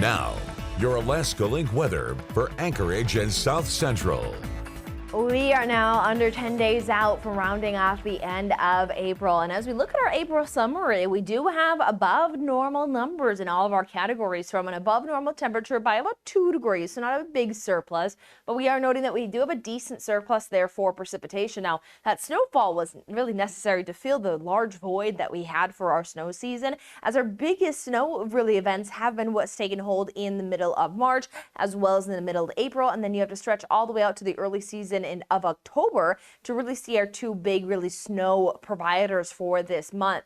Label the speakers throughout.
Speaker 1: Now, your Alaska Link weather for Anchorage and South Central.
Speaker 2: We are now under 10 days out from rounding off the end of April. And as we look at our April summary, we do have above normal numbers in all of our categories, from an above normal temperature by about 2 degrees. So not a big surplus, but we are noting that we do have a decent surplus there for precipitation. Now, that snowfall wasn't really necessary to fill the large void that we had for our snow season, as our biggest snow really events have been what's taken hold in the middle of March, as well as in the middle of April. And then you have to stretch all the way out to the early season of October to really see our two big snow providers for this month,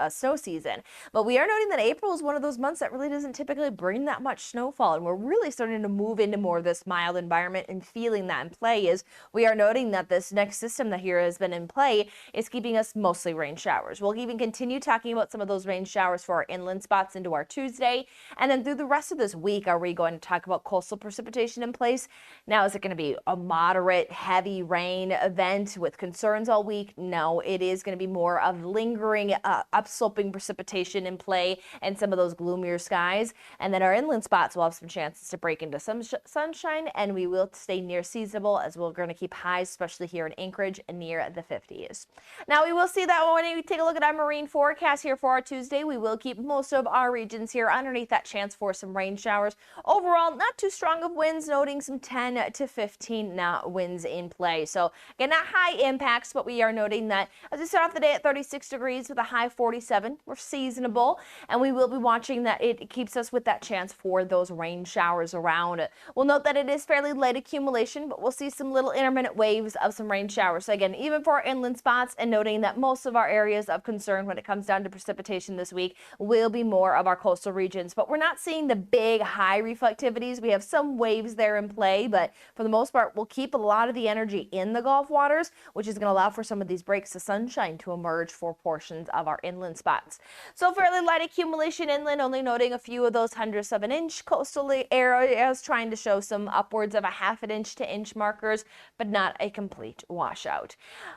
Speaker 2: snow season. But we are noting that April is one of those months that really doesn't typically bring that much snowfall, and we're really starting to move into more of this mild environment and feeling that in play. Is we are noting that this next system that here has been in play is keeping us mostly rain showers. We'll even continue talking about some of those rain showers for our inland spots into our Tuesday, and then through the rest of this week are we going to talk about coastal precipitation in place. Now, is it going to be a moderate heavy rain event with concerns all week? No, it is going to be more of lingering upsloping precipitation in play and some of those gloomier skies. And then our inland spots will have some chances to break into some sunshine, and we will stay near seasonable, as we're going to keep highs, especially here in Anchorage, near the 50s. Now, we will see that when we take a look at our marine forecast here for our Tuesday, we will keep most of our regions here underneath that chance for some rain showers. Overall, not too strong of winds, noting some 10 to 15 knot winds in play. So again, not high impacts, but we are noting that as we start off the day at 36 degrees with a high 47, we're seasonable, and we will be watching that it keeps us with that chance for those rain showers around. We'll note that it is fairly light accumulation, but we'll see some little intermittent waves of some rain showers. So again, even for our inland spots, and noting that most of our areas of concern when it comes down to precipitation this week will be more of our coastal regions, but we're not seeing the big high reflectivities. We have some waves there in play, but for the most part, we'll keep a lot of the energy in the Gulf waters, which is going to allow for some of these breaks of sunshine to emerge for portions of our inland spots. So fairly light accumulation inland, only noting a few of those hundredths of an inch. Coastal areas trying to show some upwards of a half an inch to inch markers, but not a complete washout.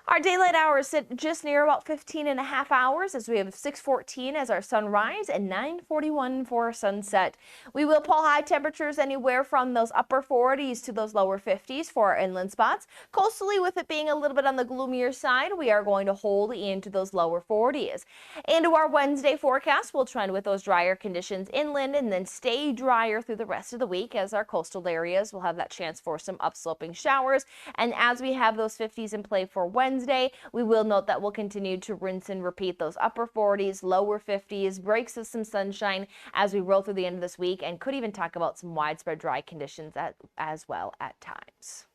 Speaker 2: Our daylight hours sit just near about 15 and a half hours, as we have 6:14 as our sunrise and 9:41 for sunset. We will pull high temperatures anywhere from those upper 40s to those lower 50s for our inland spots. Coastally, with it being a little bit on the gloomier side, we are going to hold into those lower 40s. Into our Wednesday forecast, we'll trend with those drier conditions inland and then stay drier through the rest of the week, as our coastal areas will have that chance for some upsloping showers. And as we have those 50s in play for Wednesday, we will note that we'll continue to rinse and repeat those upper 40s, lower 50s, breaks of some sunshine as we roll through the end of this week, and could even talk about some widespread dry conditions as well at times.